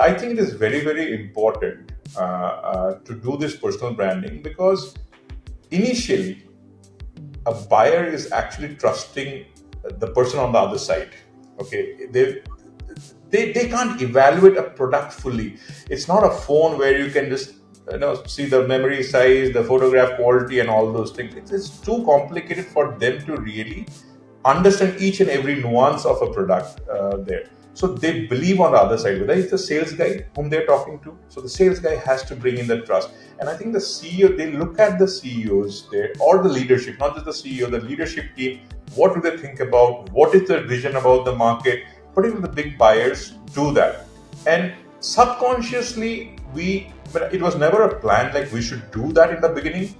I think it is very, very important to do this personal branding because initially a buyer is actually trusting the person on the other side. Okay, they can't evaluate a product fully. It's not a phone where you can just see the memory size, the photograph quality, and all those things. It's too complicated for them to really understand each and every nuance of a product there. So they believe on the other side, whether it's the sales guy whom they're talking to. So the sales guy has to bring in the trust. And I think the CEO, they look at the CEOs there or the leadership, not just the CEO, the leadership team. What do they think about? What is their vision about the market? Particularly the big buyers do that. And subconsciously, it was never a plan like we should do that in the beginning.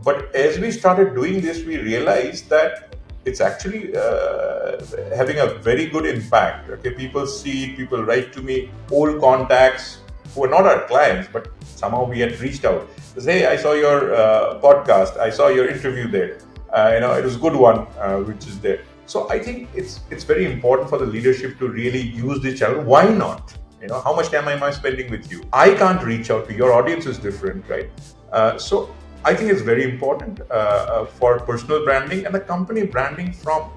But as we started doing this, we realized that it's actually having a very good impact. Okay, people see it, people write to me, old contacts who are not our clients, but somehow we had reached out. They say, hey, I saw your podcast, I saw your interview there. It was a good one, which is there. So I think it's very important for the leadership to really use this channel. Why not? How much time am I spending with you? I can't reach out to your audience is different, right? So I think it's very important for personal branding and the company branding from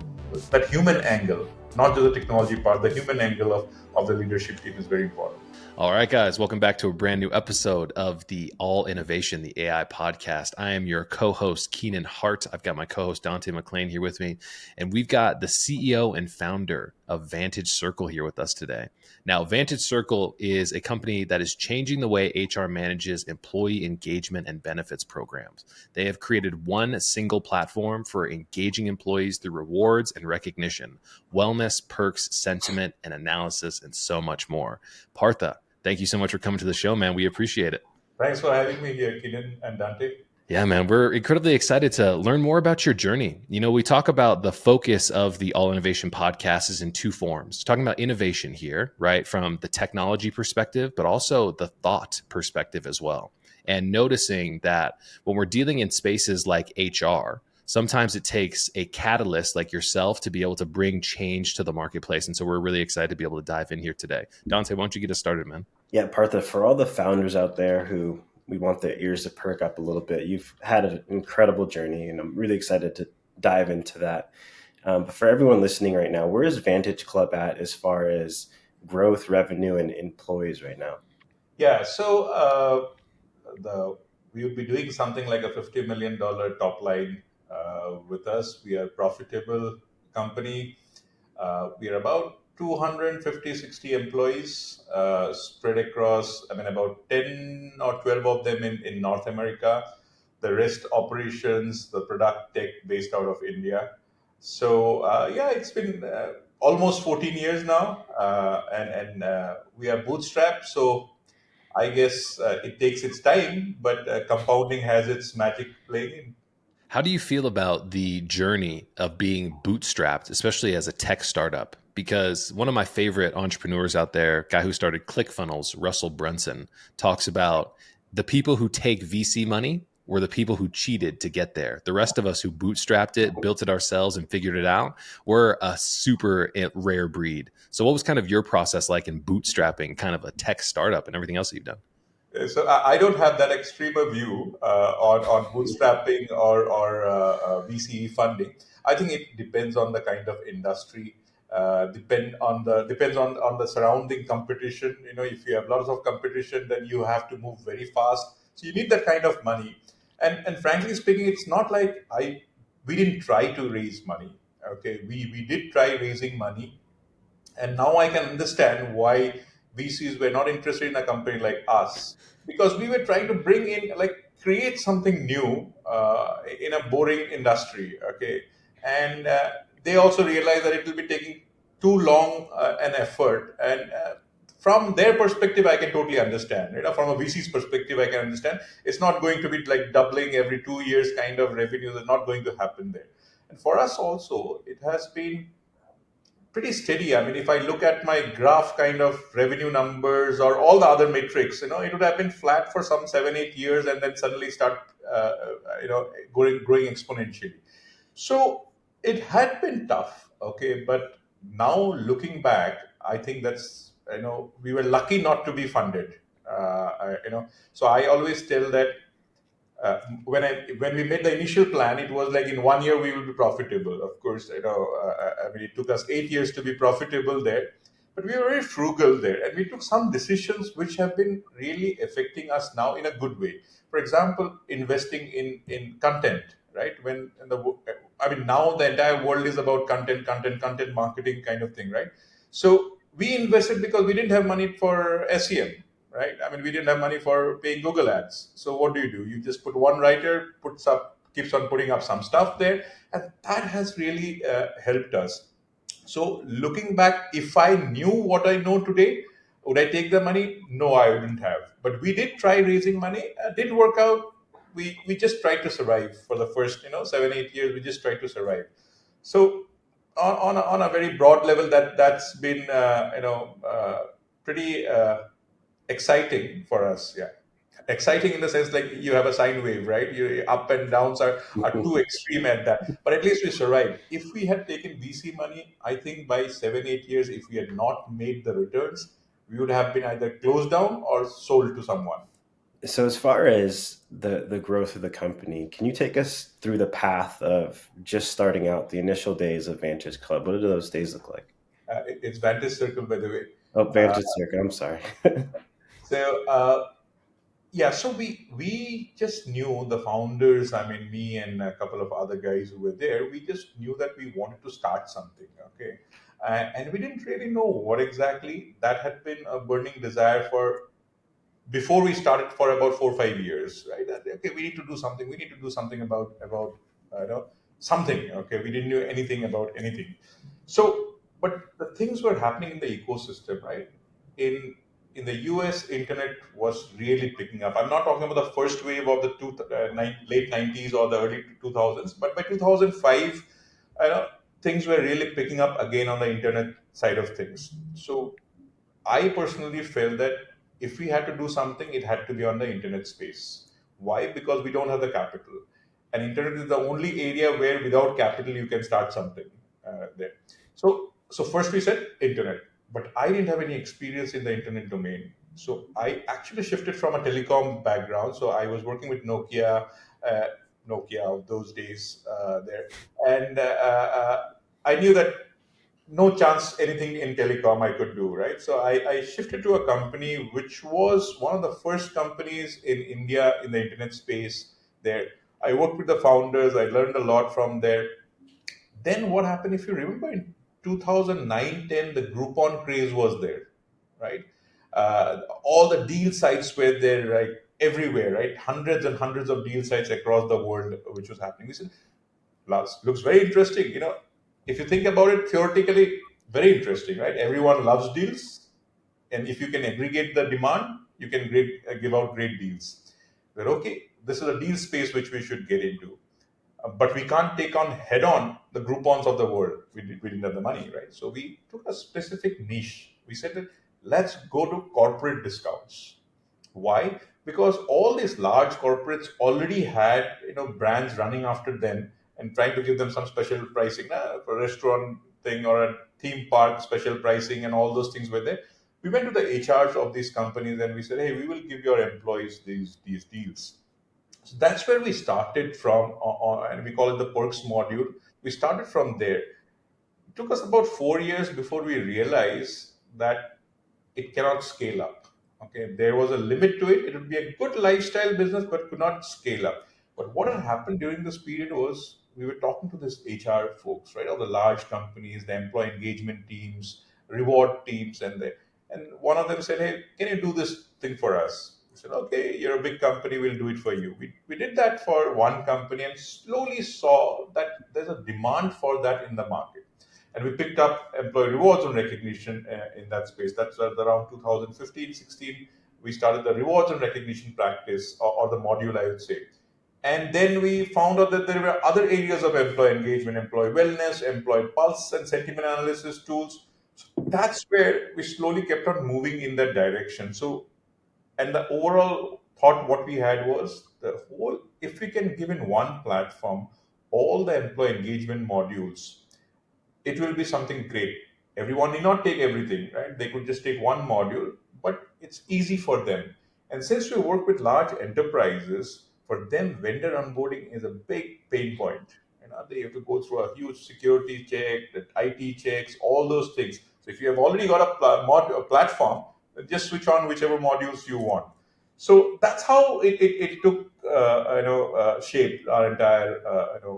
that human angle, not just the technology part. The human angle of the leadership team is very important. All right, guys, welcome back to a brand new episode of the All Innovation, the AI podcast. I am your co-host, Keenan Hart. I've got my co-host, Dante McLean, here with me. And we've got the CEO and founder of Vantage Circle here with us today. Now, Vantage Circle is a company that is changing the way HR manages employee engagement and benefits programs. They have created one single platform for engaging employees through rewards and recognition, wellness, perks, sentiment, and analysis, and so much more. Partha, thank you so much for coming to the show, man. We appreciate it. Thanks for having me here, Keenan and Dante. Yeah, man, we're incredibly excited to learn more about your journey. We talk about the focus of the All Innovation podcast is in two forms. Talking about innovation here, right, from the technology perspective, but also the thought perspective as well. And noticing that when we're dealing in spaces like HR, sometimes it takes a catalyst like yourself to be able to bring change to the marketplace. And so we're really excited to be able to dive in here today. Dante, why don't you get us started, man? Yeah, Partha, for all the founders out there who we want their ears to perk up a little bit, you've had an incredible journey, and I'm really excited to dive into that. But for everyone listening right now, where is Vantage Club at as far as growth, revenue, and employees right now? Yeah, so we will be doing something like a $50 million top line with us. We are a profitable company. We are about 250, 60 employees spread across, about 10 or 12 of them in North America. The rest operations, the product tech based out of India. So it's been almost 14 years now. And we are bootstrapped. So I guess it takes its time, but compounding has its magic playing in. How do you feel about the journey of being bootstrapped, especially as a tech startup? Because one of my favorite entrepreneurs out there, guy who started ClickFunnels, Russell Brunson, talks about the people who take VC money were the people who cheated to get there. The rest of us who bootstrapped it, built it ourselves, and figured it out, we're a super rare breed. So what was kind of your process like in bootstrapping kind of a tech startup and everything else that you've done? So I don't have that extreme a view on bootstrapping or VC funding. I think it depends on the kind of industry. Depends on the surrounding competition. If you have lots of competition, then you have to move very fast. So you need that kind of money. And frankly speaking, it's not like we didn't try to raise money. Okay, we did try raising money, and now I can understand why VCs were not interested in a company like us, because we were trying to bring in, create something new in a boring industry. Okay, and they also realize that it will be taking too long an effort. And from their perspective, I can totally understand. From a VC's perspective, I can understand. It's not going to be like doubling every 2 years kind of revenue. That's not going to happen there. And for us also, it has been pretty steady. If I look at my graph kind of revenue numbers or all the other metrics, it would have been flat for some 7-8 years and then suddenly start, growing exponentially. So it had been tough. Okay. But now looking back, I think that's we were lucky not to be funded. So I always tell that when we made the initial plan, it was like in 1 year we will be profitable. Of course, I mean, it took us 8 years to be profitable there, but we were very frugal there, and we took some decisions which have been really affecting us now in a good way. For example, investing in content, right? I mean, now the entire world is about content marketing kind of thing, right? So we invested because we didn't have money for SEM, right? I mean, we didn't have money for paying Google ads. So what do? You just put one writer, keeps on putting up some stuff there, and that has really helped us. So looking back, if I knew what I know today, would I take the money? No, I wouldn't have. But we did try raising money. Didn't work out. We just tried to survive for the first 7 8 years. We just tried to survive. So on a very broad level, that's been pretty exciting for us. Yeah, exciting in the sense like you have a sine wave, right? You up and downs are too extreme at that, but at least we survived. If we had taken VC money, I think by 7 8 years, if we had not made the returns, we would have been either closed down or sold to someone. So as far as the growth of the company, can you take us through the path of just starting out, the initial days of Vantage Club? What do those days look like? It's Vantage Circle, by the way. Oh, Vantage Circle. I'm sorry. So yeah, so we just knew, the founders, I mean, me and a couple of other guys who were there, we just knew that we wanted to start something. Okay, and we didn't really know what exactly. That had been a burning desire for before we started, for about 4 or 5 years, right? That, okay, we need to do something. We need to do something about something. Okay, we didn't know anything about anything. So, but the things were happening in the ecosystem, right? In the US, internet was really picking up. I'm not talking about the first wave of the late 90s or the early 2000s, but by 2005, things were really picking up again on the internet side of things. So I personally felt that if we had to do something, it had to be on the internet space. Why? Because we don't have the capital. And internet is the only area where without capital you can start something there. So first we said internet, but I didn't have any experience in the internet domain. So I actually shifted from a telecom background. So I was working with uh, Nokia of those days there. And I knew that no chance anything in telecom I could do, right? So I shifted to a company which was one of the first companies in India in the internet space there. I worked with the founders, I learned a lot from there. Then what happened, if you remember, in 2009-10, the Groupon craze was there, right? All the deal sites were there, right? Everywhere, right? Hundreds and hundreds of deal sites across the world, which was happening. We said, looks very interesting. If you think about it theoretically, very interesting, right? Everyone loves deals, and if you can aggregate the demand, you can give out great deals. But okay, this is a deal space which we should get into. But we can't take on head on the Groupons of the world. We didn't have the money, right? So we took a specific niche. We said that let's go to corporate discounts. Why? Because all these large corporates already had brands running after them and trying to give them some special pricing, for a restaurant thing or a theme park special pricing, and all those things were there. We went to the HRs of these companies and we said, hey, we will give your employees these deals. So that's where we started from, and we call it the perks module. We started from there. It took us about 4 years before we realized that it cannot scale up. Okay, there was a limit to it. It would be a good lifestyle business, but could not scale up. But what had happened during this period was we were talking to this HR folks, right, of the large companies, the employee engagement teams, reward teams, and one of them said, "Hey, can you do this thing for us?" I said, "Okay, you're a big company, we'll do it for you." We did that for one company and slowly saw that there's a demand for that in the market, and we picked up employee rewards and recognition in that space. That's around 2015-16. We started the rewards and recognition practice, or the module, I would say. And then we found out that there were other areas of employee engagement, employee wellness, employee pulse and sentiment analysis tools. So that's where we slowly kept on moving in that direction. So, and the overall thought what we had was, the whole, if we can give in one platform all the employee engagement modules, it will be something great. Everyone need not take everything, right? They could just take one module, but it's easy for them. And since we work with large enterprises, for them, vendor onboarding is a big pain point. They have to go through a huge security check, the IT checks, all those things. So if you have already got a platform, then just switch on whichever modules you want. So that's how it took shape. Our entire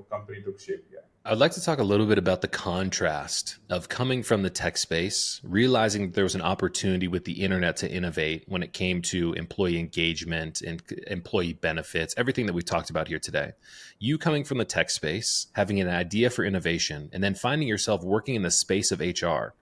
company took shape. Yeah. I'd like to talk a little bit about the contrast of coming from the tech space, realizing that there was an opportunity with the internet to innovate when it came to employee engagement and employee benefits, everything that we've talked about here today. You coming from the tech space, having an idea for innovation, and then finding yourself working in the space of HR.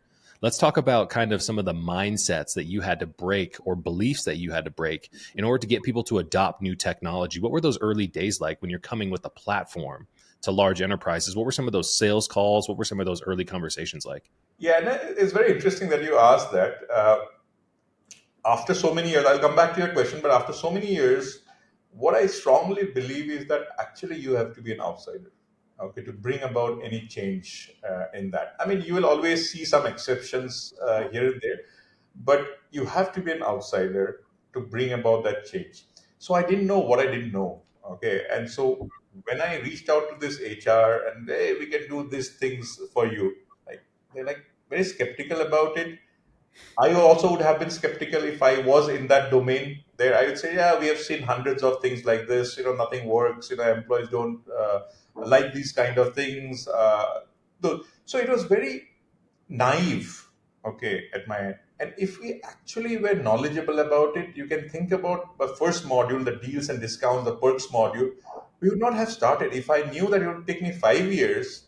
Let's talk about kind of some of the mindsets that you had to break or beliefs that you had to break in order to get people to adopt new technology. What were those early days like when you're coming with a platform to large enterprises? What were some of those sales calls? What were some of those early conversations like? Yeah, and it's very interesting that you asked that. After so many years, I'll come back to your question, but after so many years, what I strongly believe is that actually you have to be an outsider, okay, to bring about any change in that. I mean, you will always see some exceptions here and there, but you have to be an outsider to bring about that change. So I didn't know what I didn't know, okay, and so when I reached out to this HR and hey, we can do these things for you, like they're like very skeptical about it. I also would have been skeptical if I was in that domain there. I would say, yeah, we have seen hundreds of things like this. Nothing works. Employees don't like these kind of things. So it was very naive, okay, at my end. And if we actually were knowledgeable about it, you can think about the first module, the deals and discounts, the perks module. We would not have started. If I knew that it would take me 5 years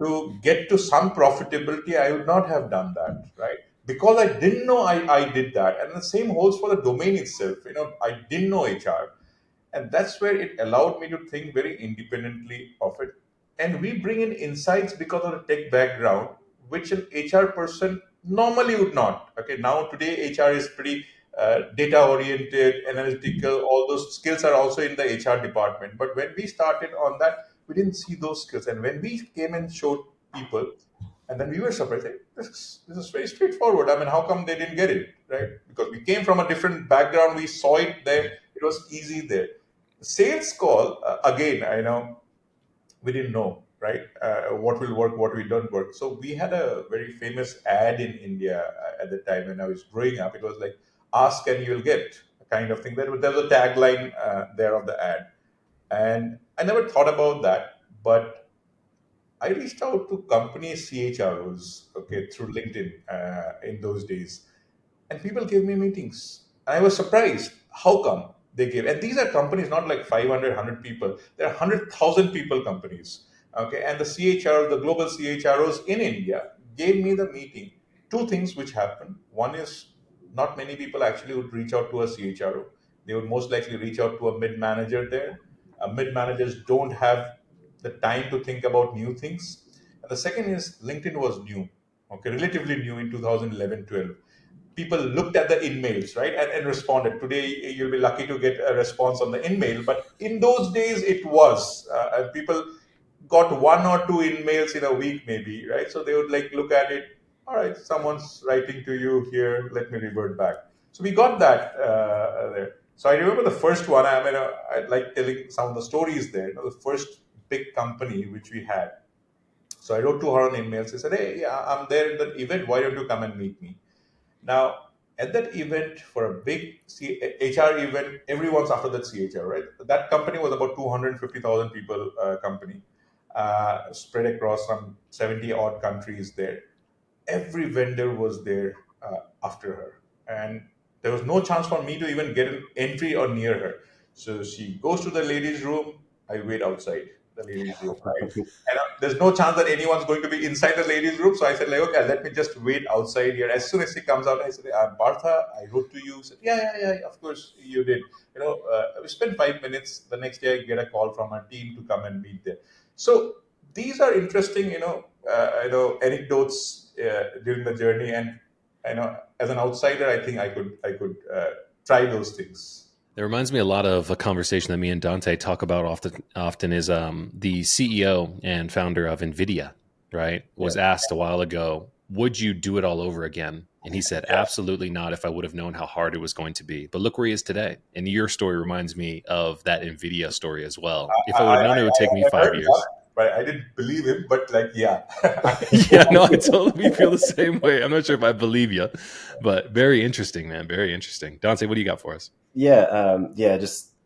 to get to some profitability, I would not have done that, right? Because I didn't know I did that. And the same holds for the domain itself. I didn't know HR. And that's where it allowed me to think very independently of it. And we bring in insights because of the tech background, which an HR person normally would not. Okay, now today HR is pretty data oriented, analytical. All those skills are also in the HR department. But when we started on that, we didn't see those skills. And when we came and showed people, and then we were surprised, like, this is very straightforward. I mean, how come they didn't get it, right? Because we came from a different background. We saw it there. It was easy there. Sales call, again, I know we didn't know, right? What will work, what will don't work. So we had a very famous ad in India at the time when I was growing up. It was like, ask and you'll get, kind of thing. There was a tagline there of the ad. And I never thought about that. But I reached out to company CHROs, okay, through LinkedIn in those days, and people gave me meetings. And I was surprised. How come they gave? And these are companies not like 500, 100 people. They're 100,000 people companies. Okay, and the CHR, the global CHROs in India gave me the meeting. Two things which happened. One is not many people actually would reach out to a CHRO. They would most likely reach out to a mid manager there. Mid managers don't have the time to think about new things. And the second is LinkedIn was new, okay, relatively new in 2011, 12. People looked at the emails, right, and responded. Today, you'll be lucky to get a response on the email, but in those days, it was. And people got one or two emails in a week, maybe, right? So they would like look at it. All right, someone's writing to you here. Let me revert back. So we got that there. So I remember the first one. I mean, I like telling some of the stories there. The first big company which we had. So I wrote to her on emails. I said, "Hey, yeah, I'm there at that event. Why don't you come and meet me?" Now, at that event, for a big HR event, everyone's after that CHR, right? That company was about 250,000 people company, spread across some 70 odd countries there. Every vendor was there after her. And there was no chance for me to even get an entry or near her. So she goes to the ladies' room. I wait outside the ladies' room, right? And there's no chance that anyone's going to be inside the ladies' room. So I said, like, okay, let me just wait outside here. As soon as she comes out, I said, Partha, I wrote to you. She said, yeah, of course you did. We spent 5 minutes. The next day, I get a call from our team to come and meet there. So these are interesting, anecdotes during the journey. And as an outsider, I think I could try those things. It reminds me a lot of a conversation that me and Dante talk about often is the CEO and founder of NVIDIA, right, was asked a while ago, would you do it all over again? And he said, Yeah. absolutely not, if I would have known how hard it was going to be. But look where he is today. And your story reminds me of that NVIDIA story as well. If I would have known it would take me I heard 5 that, years. but I didn't believe him. But like, yeah, Yeah, no, I totally feel the same way. I'm not sure if I believe you, but very interesting, man. Very interesting. Dante, what do you got for us? Yeah,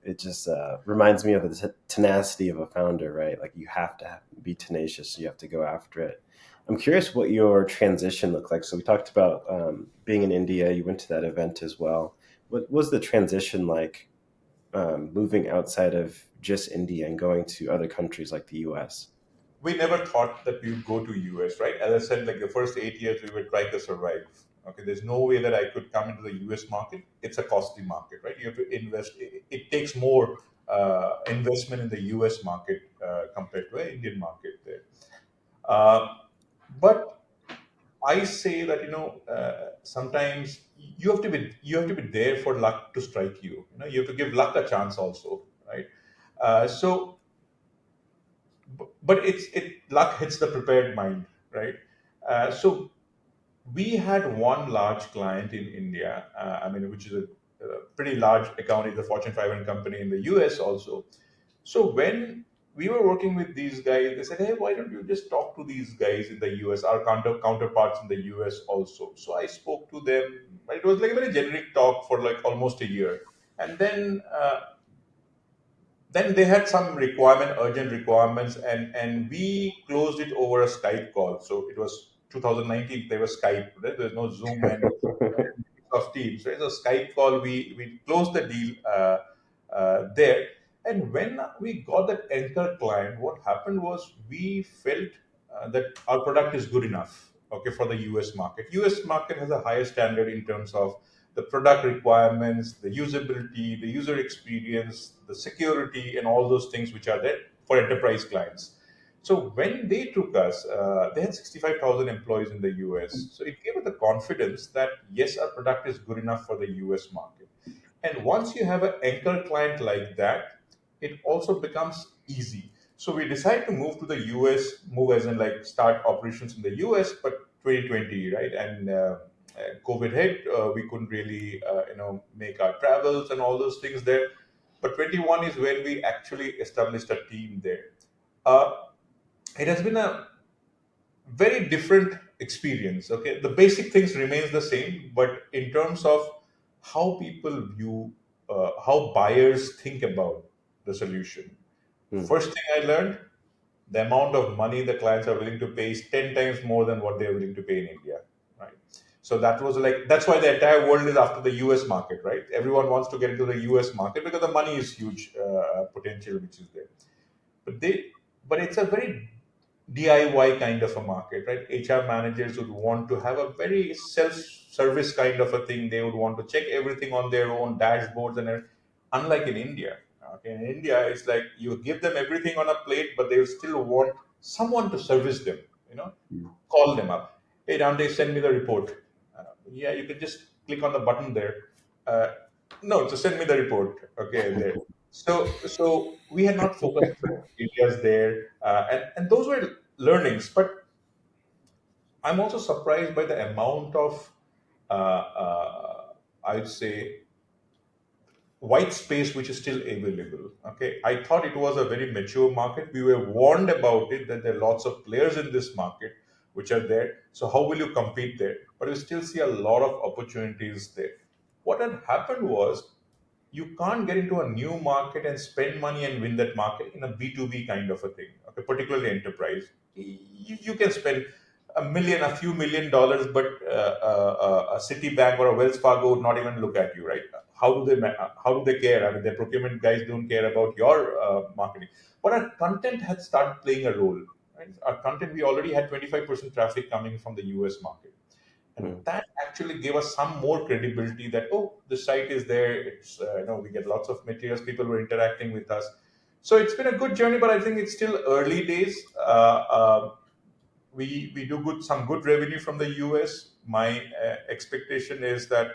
it just reminds me of the tenacity of a founder, right? Like you have to be tenacious. You have to go after it. I'm curious what your transition looked like. So we talked about being in India. You went to that event as well. What was the transition like, moving outside of just India and going to other countries like the US? we never thought that we would go to US, right? As I said, like the first 8 years, we were trying to survive. Okay, there's no way that I could come into the US market. It's a costly market, right? You have to invest. It takes more investment in the US market compared to an Indian market there. Uh, but I say that sometimes you have to be there for luck to strike you. You have to give luck a chance also, right? So but it luck hits the prepared mind, right? So we had one large client in India, which is a pretty large account in the Fortune 500 company in the US also. So when we were working with these guys, they said, "Hey, why don't you just talk to these guys in the US, our counterparts in the US also?" So I spoke to them. It was like a very generic talk for like almost a year, and then they had some urgent requirements, and we closed it over a Skype call. So it was 2019. There was Skype, right? There's no Zoom and of Teams, right? So Skype call. We closed the deal there. And when we got that anchor client, what happened was we felt that our product is good enough, okay, for the US market. US market has a higher standard in terms of the product requirements, the usability, the user experience, the security, and all those things which are there for enterprise clients. So when they took us, they had 65,000 employees in the US. So it gave us the confidence that yes, our product is good enough for the US market. And once you have an anchor client like that, it also becomes easy. So we decided to move to the US, move as in like start operations in the US, but 2020, right? And COVID hit, we couldn't really, make our travels and all those things there. But 21 is when we actually established a team there. Uh, it has been a very different experience. Okay, the basic things remains the same, but in terms of how people view, how buyers think about the solution. Hmm. First thing I learned, the amount of money the clients are willing to pay is 10 times more than what they're willing to pay in India, right? So that's why the entire world is after the US market, right? Everyone wants to get into the US market because the money is huge, potential which is there. But it's a very DIY kind of a market, right? HR managers would want to have a very self-service kind of a thing. They would want to check everything on their own dashboards and unlike in India. Okay, in India, it's like you give them everything on a plate, but they still want someone to service them. You know, call them up. Hey, Dante, send me the report. Yeah, you can just click on the button there. Uh, no, just send me the report. Okay, there. So we had not focused areas there, and those were learnings. But I'm also surprised by the amount of, I'd say, white space which is still available. Okay, I thought it was a very mature market. We were warned about it that there are lots of players in this market which are there. So how will you compete there? But we still see a lot of opportunities there. What had happened was you can't get into a new market and spend money and win that market in a B2B kind of a thing, okay, particularly enterprise. You can spend a few $1 million, but a Citibank or a Wells Fargo would not even look at you, right? How do they care? I mean, their procurement guys don't care about your marketing. But our content had started playing a role. Right? Our content, we already had 25% traffic coming from the US market, and Hmm. that actually gave us some more credibility that, oh, the site is there. It's we get lots of materials. People were interacting with us. So it's been a good journey, but I think it's still early days. We do some good revenue from the US. My expectation is that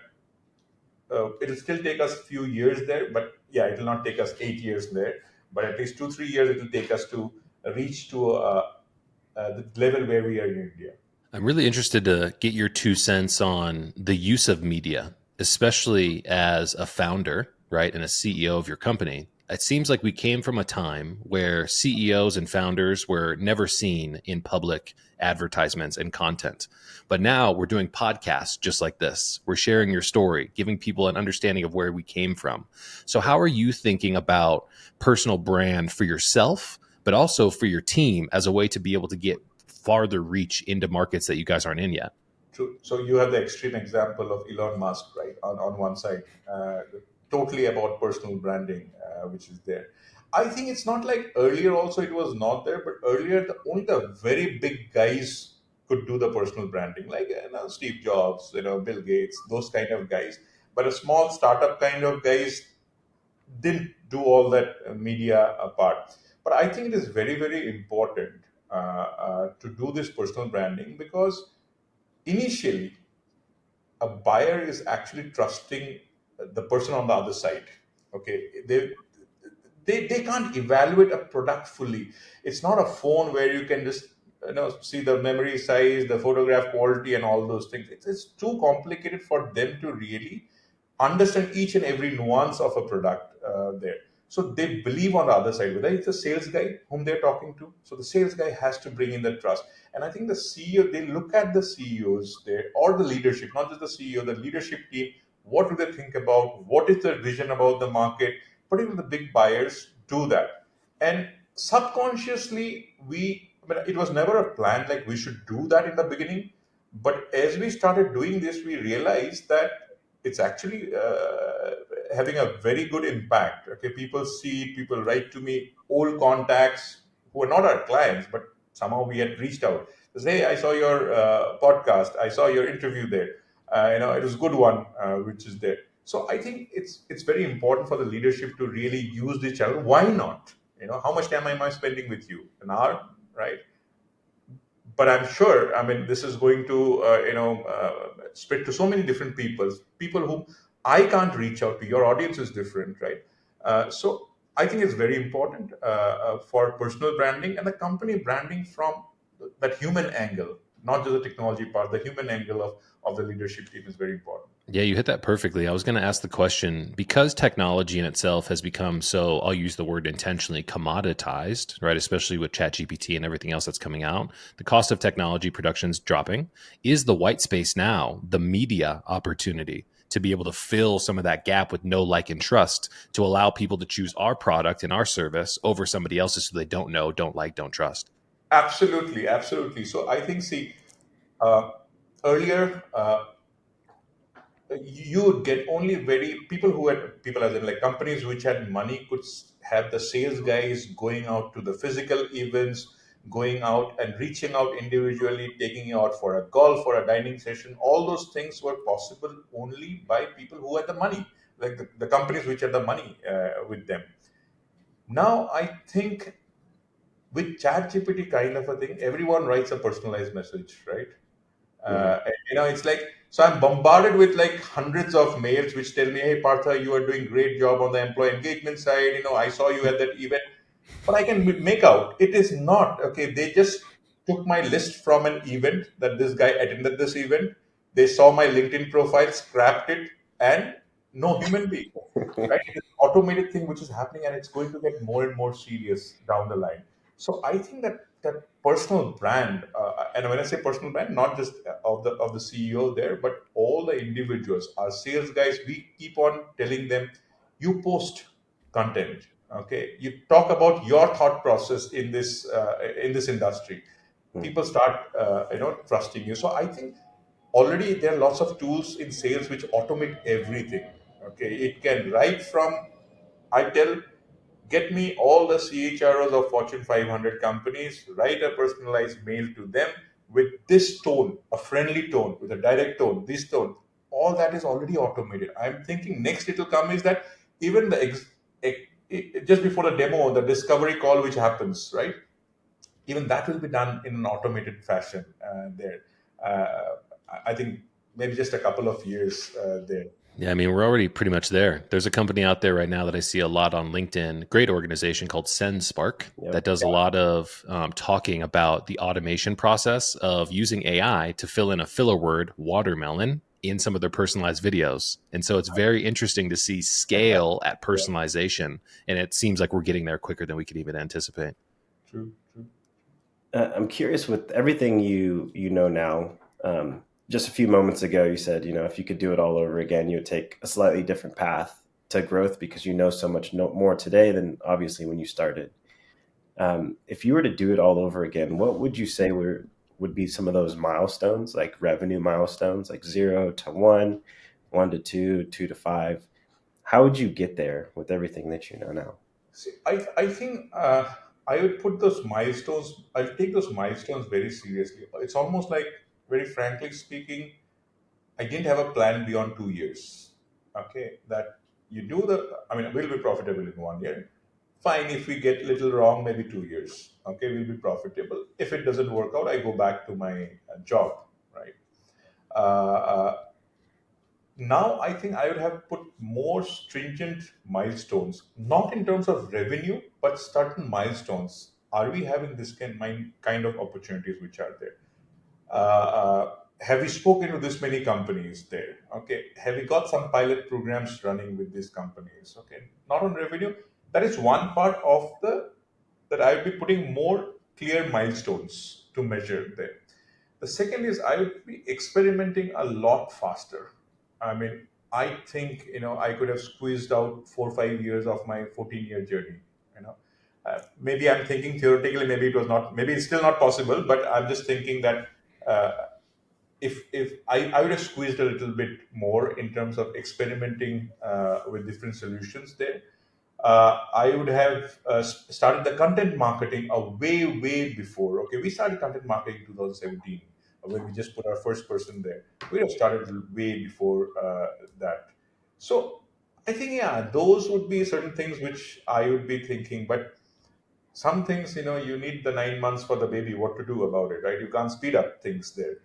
it'll still take us a few years there, but yeah, it'll not take us 8 years there, but at least 2 3 years it will take us to reach to the level where we are in India. I'm really interested to get your 2 cents on the use of media, especially as a founder, right, and a CEO of your company. It seems like we came from a time where CEOs and founders were never seen in public advertisements and content. But now we're doing podcasts just like this. We're sharing your story, giving people an understanding of where we came from. So, how are you thinking about personal brand for yourself, but also for your team as a way to be able to get farther reach into markets that you guys aren't in yet? True. So you have the extreme example of Elon Musk, right? On one side, totally about personal branding, which is there. I think it's not like earlier. Also, it was not there, but earlier only the very big guys could do the personal branding, like Steve Jobs, Bill Gates, those kind of guys. But a small startup kind of guys didn't do all that media part. But I think it is very, very important to do this personal branding because initially a buyer is actually trusting the person on the other side. Okay, they can't evaluate a product fully. It's not a phone where you can just see the memory size, the photograph quality, and all those things. It's too complicated for them to really understand each and every nuance of a product there. So they believe on the other side, whether it's a sales guy whom they're talking to. So the sales guy has to bring in the trust. And I think the CEO, they look at the CEOs there or the leadership, not just the CEO, the leadership team. What do they think about? What is their vision about the market? Particularly the big buyers do that. And subconsciously, I mean, it was never a plan like we should do that in the beginning. But as we started doing this, we realized that it's actually having a very good impact. Okay, people see it, people write to me, old contacts who are not our clients, but somehow we had reached out. They say, hey, I saw your podcast, I saw your interview there. It was a good one, which is there. So I think it's very important for the leadership to really use this channel. Why not? How much time am I spending with you? An hour, right? But I'm sure, I mean, this is going to, spread to so many different people whom I can't reach out to. Your audience is different, right? So I think it's very important for personal branding and the company branding from that human angle, not just the technology part. The human angle of the leadership team is very important. Yeah, you hit that perfectly. I was going to ask the question because technology in itself has become so, I'll use the word intentionally, commoditized, right? Especially with ChatGPT and everything else that's coming out. The cost of technology production's dropping. Is the white space now the media opportunity to be able to fill some of that gap with know, like, and trust to allow people to choose our product and our service over somebody else's so they don't know, don't like, don't trust? Absolutely, absolutely. So I think, see, uh, earlier you would get only very people as in like companies which had money could have the sales guys going out to the physical events, going out and reaching out individually, taking you out for a golf or a dining session. All those things were possible only by people who had the money, like the companies which had the money with them. Now I think with chat gpt kind of a thing, everyone writes a personalized message, right? Mhm. It's like, so I'm bombarded with like hundreds of mails which tell me, hey Partha, you are doing great job on the employee engagement side, I saw you at that event. But I can make out it is not okay. They just took my list from an event that this guy attended this event. They saw my LinkedIn profile, scrapped it, and no human being, right? It's an automated thing which is happening, and it's going to get more and more serious down the line. So I think that personal brand, and when I say personal brand, not just of the CEO there, but all the individuals, our sales guys, we keep on telling them, you post content, okay, you talk about your thought process in this industry. Mhm. People start trusting you. So I think already there are lots of tools in sales which automate everything. Okay, it can write from, I tell, get me all the CHROs of Fortune 500 companies, write a personalized mail to them with this tone, a friendly tone, with a direct tone, this tone. All that is already automated. I'm thinking next it will come is that even just before the demo, the discovery call which happens, right? Even that will be done in an automated fashion there. I think maybe just a couple of years there. Yeah, I mean, we're already pretty much there. There's a company out there right now that I see a lot on LinkedIn, great organization called SendSpark Yep. that does a lot of talking about the automation process of using AI to fill in a filler word, watermelon, in some of their personalized videos. And so it's very interesting to see scale at Yeah, personalization. And it seems like we're getting there quicker than we could even anticipate. true, true. I'm curious with everything you know now. Just a few moments ago, you said, if you could do it all over again, you would take a slightly different path to growth because you know so much more today than obviously when you started. If you were to do it all over again, what would you say would be some of those milestones, like revenue milestones, like 0 to 1, 1 to 2, 2 to 5? How would you get there with everything that you know now? See, I think I would put those milestones, I'll take those milestones very seriously. It's almost like, very frankly speaking, I didn't have a plan beyond 2 years. Okay, that you do I mean, we'll be profitable in 1 year. Fine, if we get little wrong, maybe 2 years. Okay, we'll be profitable. If it doesn't work out, I go back to my job, right? Uh, Now I think I would have put more stringent milestones, not in terms of revenue, but certain milestones. Are we having this kind of opportunities which are there? Have we spoken to this many companies there? Okay. Have we got some pilot programs running with these companies? Okay. Not on revenue. That is one part of the that I would be putting more clear milestones to measure there. The second is I would be experimenting a lot faster. I mean, I think I could have squeezed out 4 or 5 years of my 14-year journey. You know, maybe I'm thinking theoretically, maybe it was not, maybe it's still not possible, but I'm just thinking that uh, if I would have squeezed a little bit more in terms of experimenting with different solutions there. I would have started the content marketing a way before. Okay, we started content marketing in 2017 when we just put our first person there. We have started way before that. So I think, yeah, those would be certain things which I would be thinking. But some things, you need the 9 months for the baby. What to do about it, right? You can't speed up things there.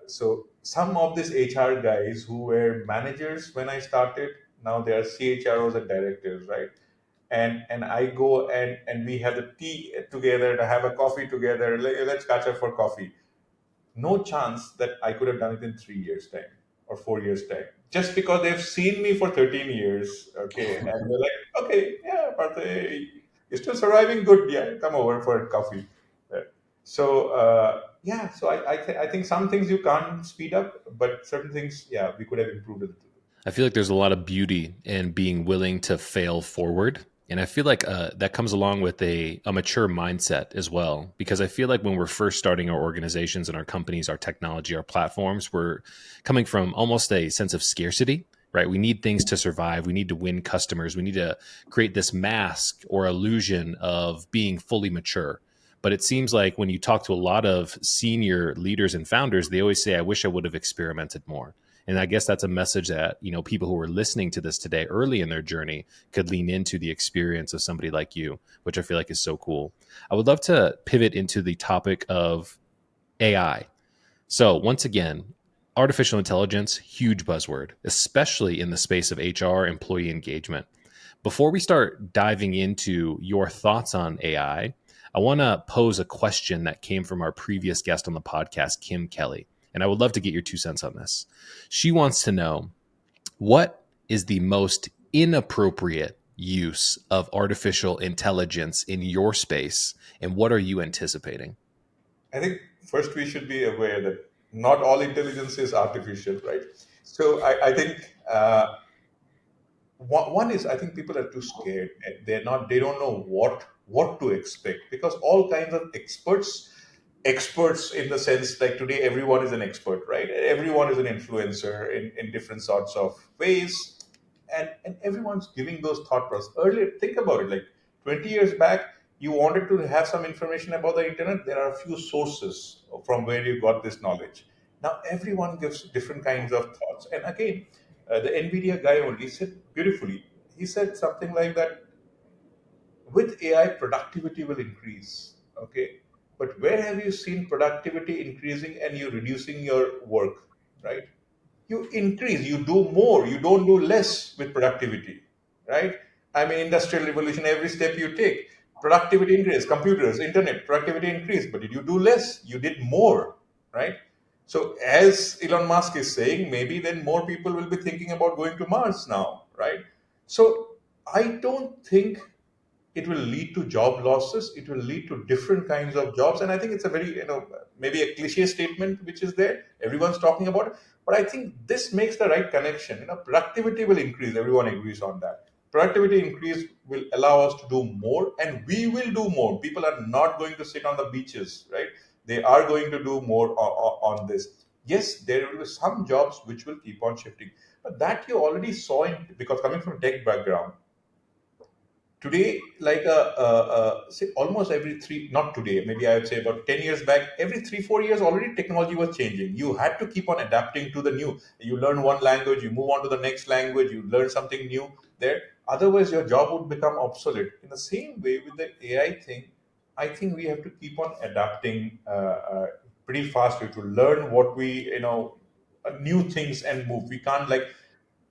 So some of these HR guys who were managers when I started, now they are CHROs and directors, right? And I go and we have the tea together, to have a coffee together. Let's catch up for coffee. No chance that I could have done it in 3 years' time or 4 years' time. Just because they've seen me for 13 years, okay, and they're like, okay, yeah, Partha, you're still surviving, good, yeah, come over for a coffee. Yeah. So yeah, so I think some things you can't speed up, but certain things, yeah, we could have improved a little bit. I feel like there's a lot of beauty in being willing to fail forward. And I feel like that comes along with a mature mindset as well. Because I feel like when we're first starting our organizations and our companies, our technology, our platforms, we're coming from almost a sense of scarcity, right? We need things to survive. We need to win customers. We need to create this mask or illusion of being fully mature. But it seems like when you talk to a lot of senior leaders and founders, they always say, I wish I would have experimented more. And I guess that's a message that, people who are listening to this today early in their journey could lean into the experience of somebody like you, which I feel like is so cool. I would love to pivot into the topic of AI. So, once again, artificial intelligence, huge buzzword, especially in the space of HR, employee engagement. Before we start diving into your thoughts on I want to pose a question that came from our previous guest on the podcast, Kim Kelly. And I would love to get your 2 cents on this. She wants to know, what is the most inappropriate use of artificial intelligence in your space, and what are you anticipating? I think first we should be aware that not all intelligence is artificial, right? So I think one is, I think people are too scared. And they don't know what to expect, because all kinds of experts in the sense, like today everyone is an expert, right? Everyone is an influencer in different sorts of ways, and everyone's giving those thought process. Earlier, think about it, like 20 years back, you wanted to have some information about the internet, there are a few sources from where you got this knowledge. Now everyone gives different kinds of thoughts. And again, the Nvidia guy only said beautifully, he said something like that, with AI, productivity will increase. Okay. But where have you seen productivity increasing and you reducing your work, right? you increase, you do more, you don't do less with productivity, right? I mean, industrial revolution, every step you take, productivity increase, computers, internet, productivity increase, but did you do less? You did more, right? So as Elon Musk is saying, maybe then more people will be thinking about going to Mars now, right? So I don't think it will lead to job losses. It will lead to different kinds of jobs. And I think it's a very, maybe a cliche statement which is there. Everyone's talking about it. But I think this makes the right connection. Productivity will increase. Everyone agrees on that. Productivity increase will allow us to do more, and we will do more. People are not going to sit on the beaches, right? They are going to do more on this. Yes, there will be some jobs which will keep on shifting. But that you already saw because coming from tech background, today, like say almost every three, not today, maybe I would say about 10 years back, every 3 4 years already technology was changing. You had to keep on adapting to the new. You learn one language, you move on to the next language, you learn something new there. Otherwise your job would become obsolete. In the same way with the AI thing, I think we have to keep on adapting pretty fast. We have to learn what we, new things and move. We can't like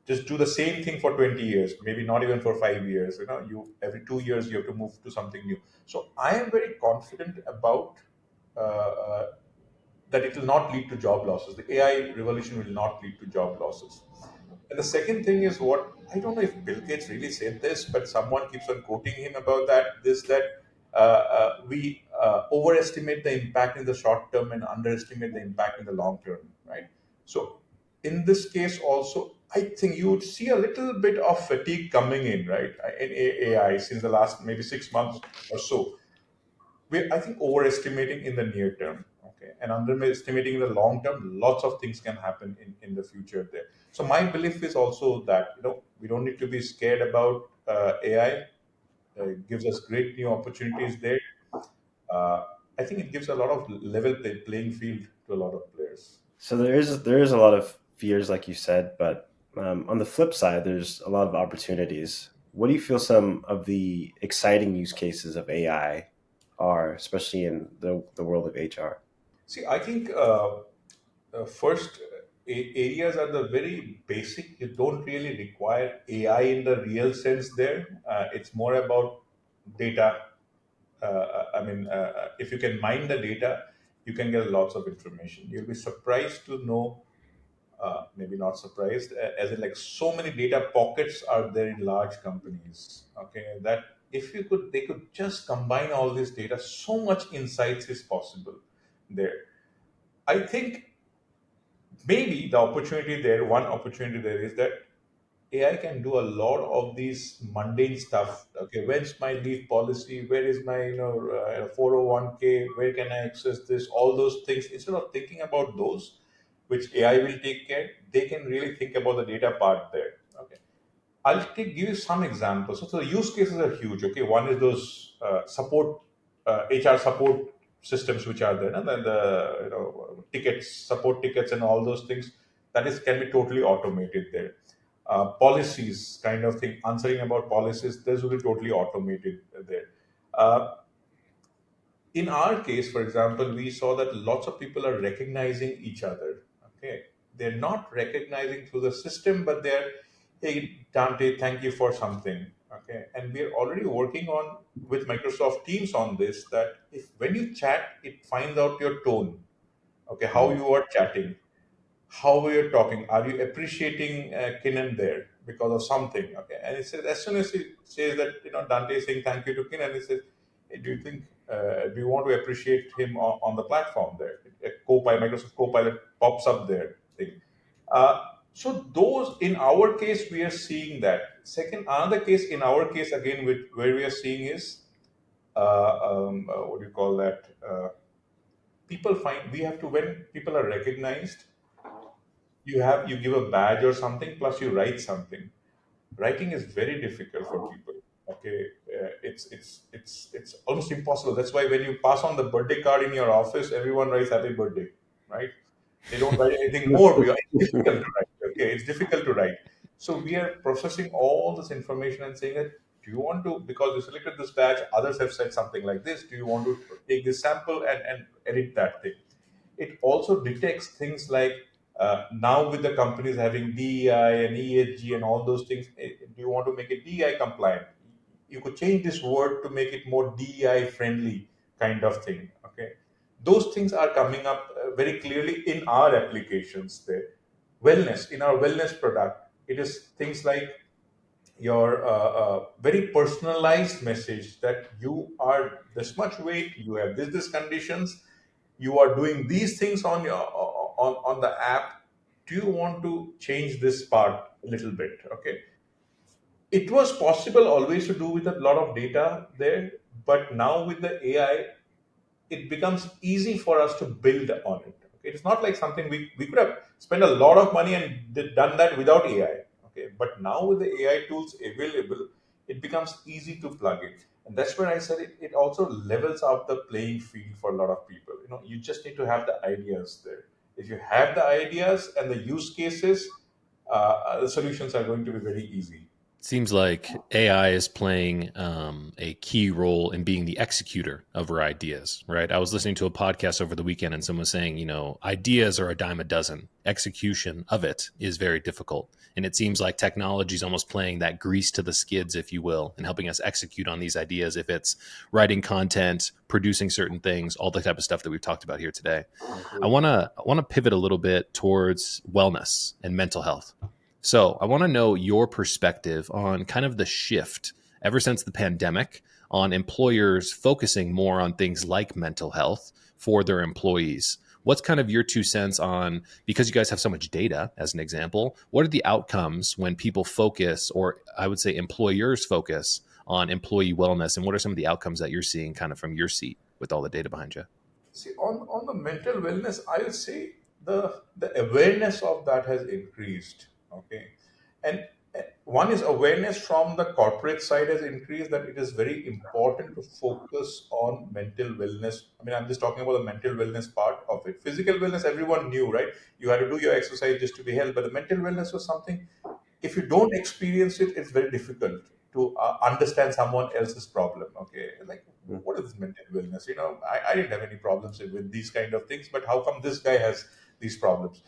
just do the same thing for 20 years, maybe not even for 5 years. You every 2 years you have to move to something new. So I am very confident about uh, that it will not lead to job losses. The AI revolution will not lead to job losses. And the second thing is, what I don't know if Bill Gates really said this, but someone keeps on quoting him about that we overestimate the impact in the short term and underestimate the impact in the long term, right? So in this case also, I think you would see a little bit of fatigue coming in, right, in AI since the last maybe 6 months or so. We're, I think, overestimating in the near term, okay, and underestimating in the long term. Lots of things can happen in the future there. So my belief is also that we don't need to be scared about AI. It gives us great new opportunities there. Uh, I think it gives a lot of level playing field to a lot of players. So there is a lot of fears, like you said, but on the flip side, there's a lot of opportunities. What do you feel some of the exciting use cases of AI are, especially in the world of HR? See, I think first areas are the very basic. You don't really require AI in the real sense there. It's more about data. If you can mine the data, you can get lots of information. You'll be surprised to know, maybe not surprised, as in like so many data pockets are there in large companies. Okay, that if they could just combine all this data, so much insights is possible there. I think maybe the opportunity there, one opportunity there is that AI can do a lot of these mundane stuff. Okay, when's my leave policy? Where is my 401k? Where can I access this? All those things. Instead of thinking about those, which AI will take care, they can really think about the data part there. Okay, give you some examples. So the use cases are huge. Okay, one is those HR support systems which are there, and then the tickets, support tickets, and all those things. That is can be totally automated there. Policies kind of thing, answering about policies, this will be totally automated there. Uh, in our case, for example, we saw that lots of people are recognizing each other. Okay, they're not recognizing through the system, but they're, hey, Dante, thank you for something. Okay, and we're already working on with Microsoft Teams on this. That if when you chat, it finds out your tone. Okay, how you are chatting, how we're talking. Are you appreciating Kinnan there because of something? Okay, and it says as soon as he says that Dante is saying thank you to Kinnan, it says, hey, do you want to appreciate him on the platform there? A Copilot, Microsoft Copilot pops up there thing. Uh, so those in our case we are seeing that. Second, another case in our case again, where we are seeing is what do you call that? People find we have to when people are recognized, you give a badge or something plus you write something. Writing is very difficult for people. Okay, it's almost impossible. That's why when you pass on the birthday card in your office, everyone writes happy birthday, right? They don't write anything more. It's difficult to write. Okay, it's difficult to write. So we are processing all this information and saying that, do you want to, because you selected this badge, others have said something like this, do you want to take this sample and edit that thing? It also detects things like Now with the companies having DEI and ESG and all those things, do you want to make it DEI compliant? You could change this word to make it more DEI friendly kind of thing. Okay, those things are coming up very clearly in our applications there. Wellness, in our wellness product, it is things like your very personalized message that you are this much weight, you have this conditions, you are doing these things on your on the app. Do you want to change this part a little bit? Okay, it was possible always to do with a lot of data there, but now with the AI, it becomes easy for us to build on it. Okay? It's not like something we could have spent a lot of money and done that without AI. Okay, but now with the AI tools available, it becomes easy to plug in, and that's where I said it also levels out the playing field for a lot of people. You just need to have the ideas there. If you have the ideas and the use cases, the solutions are going to be very easy. Seems like AI is playing a key role in being the executor of our ideas, right? I was listening to a podcast over the weekend and someone was saying, ideas are a dime a dozen. Execution of it is very difficult. And it seems like technology is almost playing that grease to the skids, if you will, and helping us execute on these ideas. If it's writing content, producing certain things, all the type of stuff that we've talked about here today. I want to pivot a little bit towards wellness and mental health. So I want to know your perspective on kind of the shift ever since the pandemic on employers focusing more on things like mental health for their employees. What's kind of your 2 cents on, because you guys have so much data as an example, what are the outcomes when people focus, or I would say employers focus on employee wellness, and what are some of the outcomes that you're seeing kind of from your seat with all the data behind you? See, on the mental wellness, I would say the awareness of that has increased. Okay, and one is awareness from the corporate side has increased, that it is very important to focus on mental wellness. I mean, I'm just talking about the mental wellness part of it. Physical wellness, everyone knew, right? You had to do your exercise just to be healthy, but the mental wellness was something, if you don't experience it, it's very difficult to understand someone else's problem. Okay, like, what is this mental wellness? I didn't have any problems with these kind of things, but how come this guy has these problems?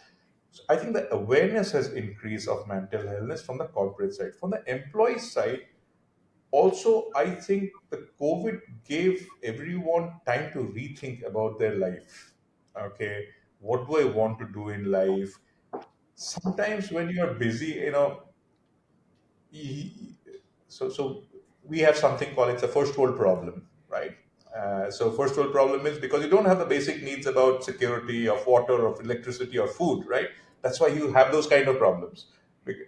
So I think the awareness has increased of mental illness from the corporate side. From the employee side, also, I think the COVID gave everyone time to rethink about their life. Okay, what do I want to do in life? Sometimes when you are busy, y- so we have something called, it's a first world problem, right? So first world problem is because you don't have the basic needs about security of water, of electricity, or food, right? That's why you have those kind of problems.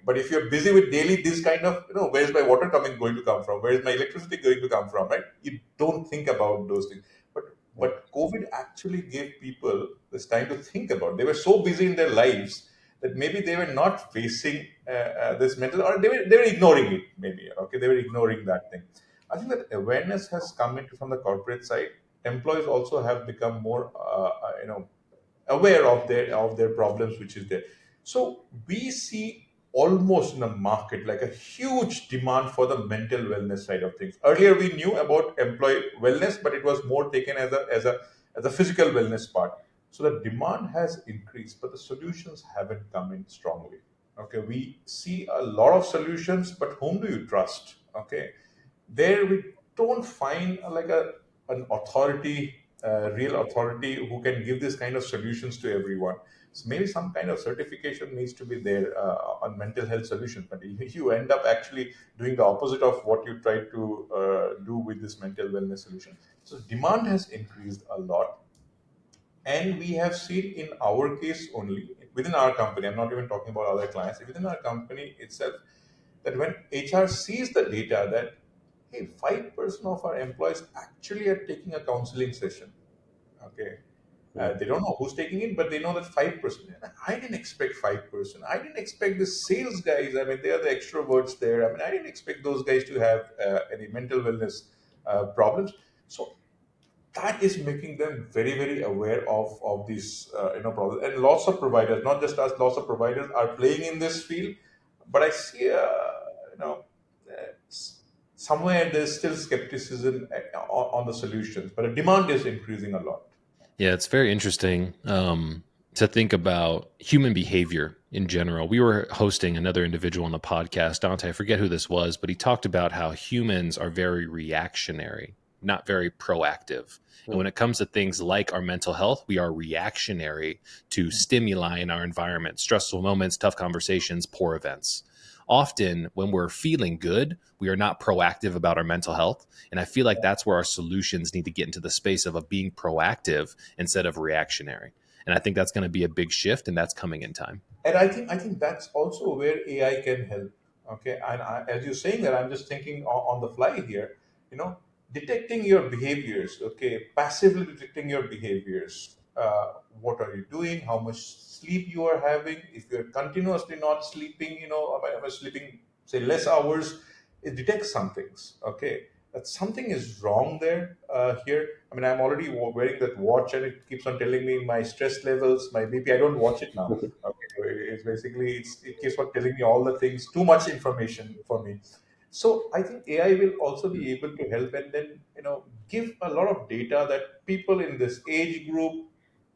But if you're busy with daily this kind of, where's my water coming going to come from, where's my electricity going to come from, right? You don't think about those things. But COVID actually gave people this time to think about. They were so busy in their lives that maybe they were not facing this mental, or they were ignoring it, maybe. Okay, they were ignoring that thing. I think that awareness has come into from the corporate side. Employees also have become more aware of their problems, which is there. So we see almost in the market like a huge demand for the mental wellness side of things. Earlier we knew about employee wellness, but it was more taken as a physical wellness part. So the demand has increased, but the solutions haven't come in strongly. Okay, we see a lot of solutions, but whom do you trust? Okay, there we don't find like an authority, real authority who can give this kind of solutions to everyone. So maybe some kind of certification needs to be there on mental health solutions, but you end up actually doing the opposite of what you try to do with this mental wellness solution. So demand has increased a lot, and we have seen in our case only within our company. I'm not even talking about other clients. Within our company itself, that when HR sees the data that, hey, 5% of our employees actually are taking a counseling session. Okay. They don't know who's taking it, but they know that 5%. I didn't expect 5%. I didn't expect the sales guys. I mean, they are the extroverts there. I mean, I didn't expect those guys to have any mental wellness problems. So that is making them very, very aware of these problems. And lots of providers, not just us, lots of providers are playing in this field. But I see, somewhere there's still skepticism on the solutions, but the demand is increasing a lot. Yeah, it's very interesting. to think about human behavior in general. We were hosting another individual on the podcast, Dante, I forget who this was, but he talked about how humans are very reactionary, not very proactive. And when it comes to things like our mental health, we are reactionary to stimuli in our environment, stressful moments, tough conversations, poor events. Often, when we're feeling good, we are not proactive about our mental health. And I feel like that's where our solutions need to get into the space of being proactive instead of reactionary. And I think that's going to be a big shift, and that's coming in time. And I think that's also where AI can help. Okay, and as you're saying that, I'm just thinking on the fly here. You know, detecting your behaviors. Okay, passively detecting your behaviors. What are you doing? How much sleep you are having? If you're continuously not sleeping, am I sleeping say less hours? It detects some things. Okay, that something is wrong there. Here, I mean, I'm already wearing that watch, and it keeps on telling me my stress levels, my BP. I don't watch it now. Okay, it's basically it keeps on telling me all the things, too much information for me. So I think AI will also be able to help, and then give a lot of data that people in this age group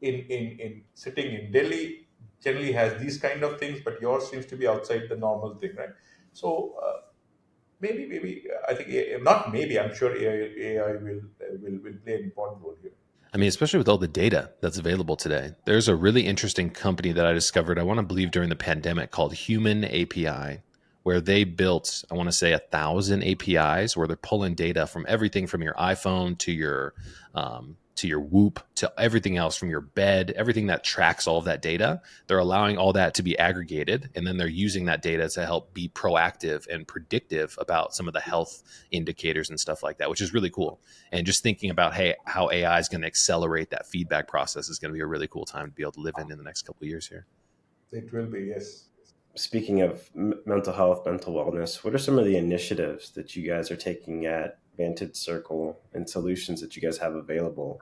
in sitting in Delhi generally has these kind of things, but yours seems to be outside the normal thing, right? So maybe I think not maybe, I'm sure AI will play an important role here. I mean, especially with all the data that's available today. There's a really interesting company that I discovered, I want to believe during the pandemic, called Human API, where they built, I want to say, 1,000 APIs where they're pulling data from everything from your iPhone to your Whoop to everything else, from your bed, everything that tracks all of that data. They're allowing all that to be aggregated, and then they're using that data to help be proactive and predictive about some of the health indicators and stuff like that, which is really cool. And just thinking about, hey, how AI is going to accelerate that feedback process is going to be a really cool time to be able to live in the next couple of years here. It will be, yes. Speaking of mental health, mental wellness, what are some of the initiatives that you guys are taking at Vantage Circle and solutions that you guys have available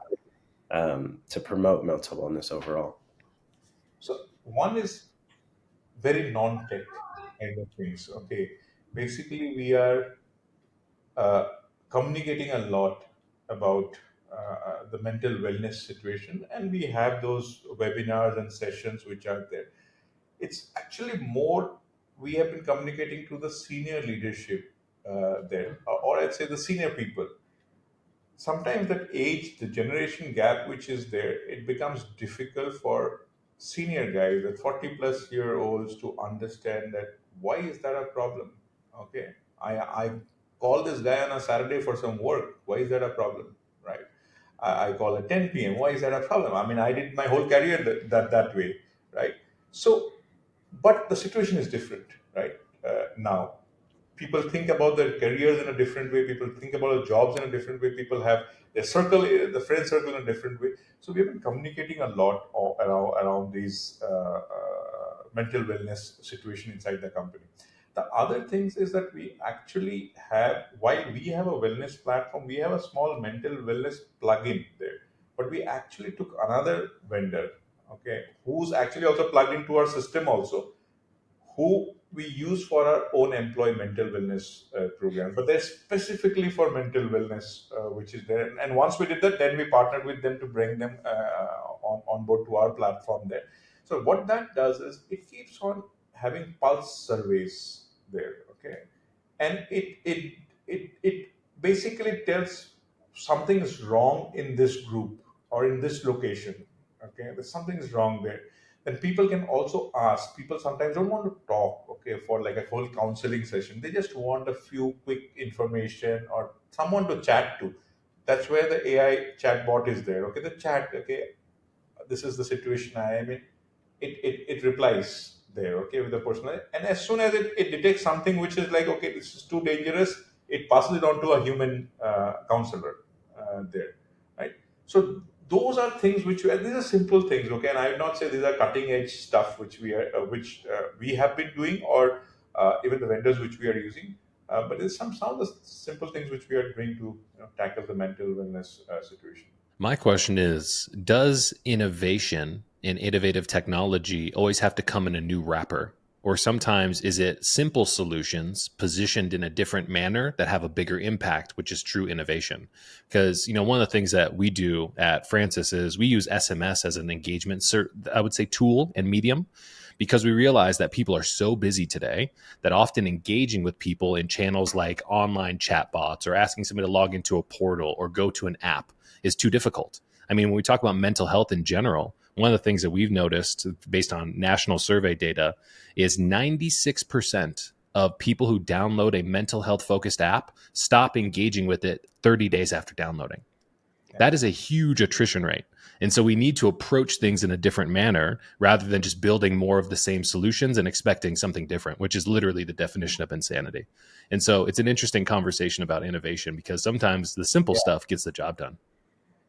to promote mental wellness overall? So one is very non-tech kind of things. Okay, basically we are uh, communicating a lot about the mental wellness situation, and we have those webinars and sessions which are there. It's actually more, we have been communicating to the senior leadership there, or I'd say the senior people. Sometimes that age, the generation gap which is there, it becomes difficult for senior guys, the 40 plus year olds, to understand that why is that a problem. Okay, I call this guy on a Saturday for some work, why is that a problem, right? I call at 10 p.m., why is that a problem? I mean, I did my whole career that way, right? So but the situation is different, right? Now people think about their careers in a different way, people think about their jobs in a different way, people have their circle, the friend circle, in a different way. So we've been communicating a lot around these mental wellness situation inside the company. The other things is that we actually have, while we have a wellness platform, we have a small mental wellness plugin there, but we actually took another vendor, okay, who's actually also plugged into our system also, who we use for our own employee mental wellness program, but they're specifically for mental wellness, which is there. And once we did that, then we partnered with them to bring them on board to our platform there. So what that does is it keeps on having pulse surveys there, okay, and it basically tells something is wrong in this group or in this location. Okay, there's something is wrong there. Then people can also ask. People sometimes don't want to talk, okay, for like a whole counseling session. They just want a few quick information or someone to chat to. That's where the AI chatbot is there. Okay, the chat. Okay, this is the situation I am in. It replies there, okay, with the person. And as soon as it detects something which is like, okay, this is too dangerous, it passes it on to a human counselor there, right? So those are things which these are simple things, okay, and I would not say these are cutting edge stuff which we have been doing, or even the vendors which we are using, but there's some of the simple things which we are doing to tackle the mental wellness situation. My question is, does innovation and innovative technology always have to come in a new wrapper? Or sometimes is it simple solutions positioned in a different manner that have a bigger impact, which is true innovation? Because, one of the things that we do at Francis is we use SMS as an engagement, I would say, tool and medium, because we realize that people are so busy today that often engaging with people in channels like online chatbots or asking somebody to log into a portal or go to an app is too difficult. I mean, when we talk about mental health in general, one of the things that we've noticed based on national survey data is 96% of people who download a mental health focused app stop engaging with it 30 days after downloading. That is a huge attrition rate. And so we need to approach things in a different manner rather than just building more of the same solutions and expecting something different, which is literally the definition of insanity. And so it's an interesting conversation about innovation because sometimes the simple stuff gets the job done.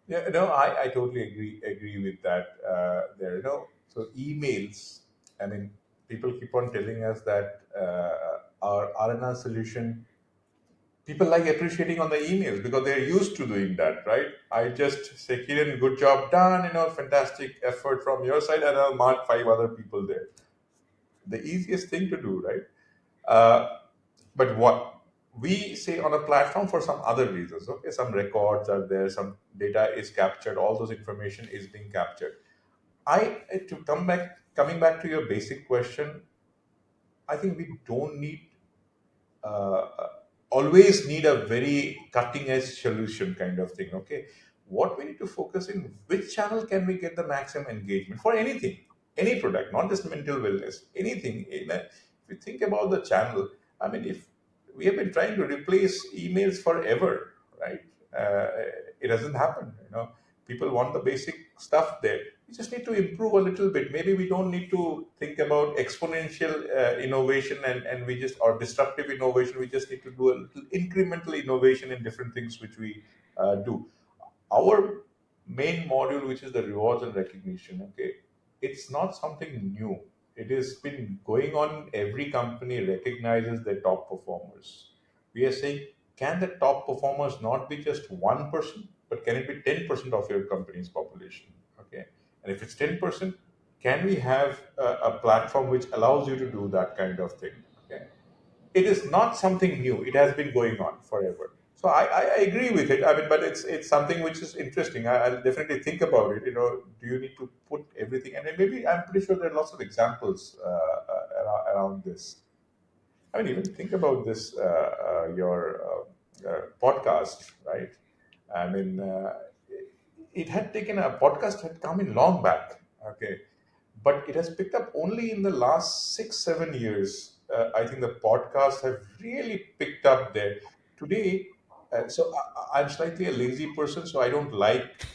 Yeah, no, I totally agree with that. There, so emails. I mean, people keep on telling us that our RNR solution. People like appreciating on the emails because they're used to doing that, right? I just say, Kiran, good job done. Fantastic effort from your side, and I'll mark 5 other people there. The easiest thing to do, right? But what we say on a platform for some other reasons, okay, some records are there, some data is captured, all those information is being captured. Coming back to your basic question, I think we don't need uh, always need a very cutting edge solution kind of thing. Okay, what we need to focus in, which channel can we get the maximum engagement for anything, any product, not just mental wellness, anything. If you think about the channel, I mean, if we have been trying to replace emails forever, right? Uh, it doesn't happen. People want the basic stuff there. We just need to improve a little bit. Maybe we don't need to think about exponential innovation and we just or disruptive innovation. We just need to do a little incremental innovation in different things which we do. Our main module, which is the rewards and recognition, okay, it's not something new. It has been going on. Every company recognizes their top performers. We are saying, can the top performers not be just 1%, but can it be 10% of your company's population? Okay, and if it's 10%, can we have a platform which allows you to do that kind of thing? Okay, it is not something new. It has been going on forever. So I agree with it. I mean, but it's something which is interesting. I'll definitely think about it. Do you need to put everything? And then maybe I'm pretty sure there are lots of examples around this. I mean, even think about this, your podcast, right? I mean, it had taken a podcast had come in long back, okay, but it has picked up only in the last 6 7 years. I think the podcasts have really picked up there today. So I'm slightly a lazy person, so I don't like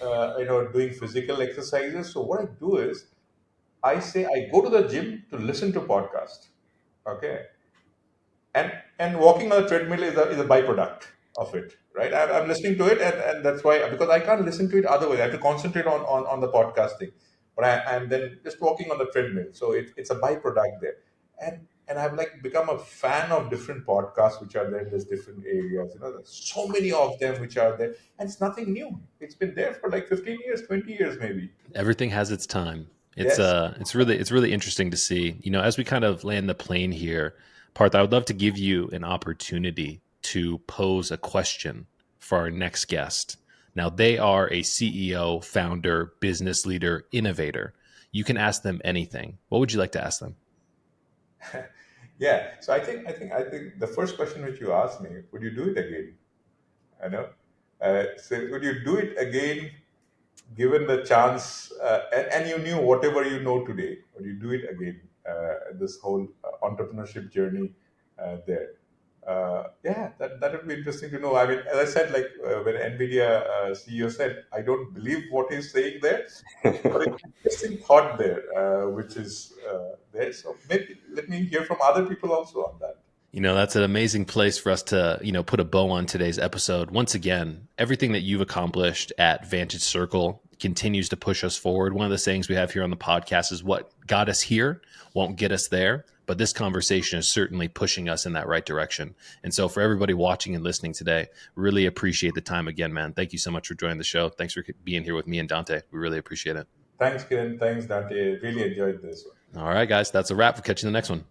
doing physical exercises. So what I do is I say I go to the gym to listen to podcast. Okay, and walking on a treadmill is a byproduct of it, right? I'm listening to it, and that's why, because I can't listen to it otherwise. I have to concentrate on the podcasting, but I'm then just walking on the treadmill, so it's a byproduct there. And I've like become a fan of different podcasts which are there in these different areas. There's so many of them which are there, and it's nothing new. It's been there for like 15 years, 20 years maybe. Everything has its time. Yes. It's really interesting to see. As we kind of land the plane here, Partha, I would love to give you an opportunity to pose a question for our next guest. Now, they are a CEO, founder, business leader, innovator. You can ask them anything. What would you like to ask them? Yeah. So I think the first question which you asked me, would you do it again? I know. So would you do it again given the chance, and you knew whatever you know today, would you do it again? This whole entrepreneurship journey there. Yeah, that would be interesting to know. I mean, as I said, like when NVIDIA CEO said, I don't believe what he's saying there, but it's an interesting thought there, which is there. So maybe let me hear from other people also on that. That's an amazing place for us to, put a bow on today's episode. Once again, everything that you've accomplished at Vantage Circle continues to push us forward. One of the sayings we have here on the podcast is what got us here won't get us there. But this conversation is certainly pushing us in that right direction. And so for everybody watching and listening today, really appreciate the time again, man. Thank you so much for joining the show. Thanks for being here with me and Dante. We really appreciate it. Thanks, Kiran. Thanks, Dante. Really enjoyed this one. All right, guys, that's a wrap. We'll catch you in the next one.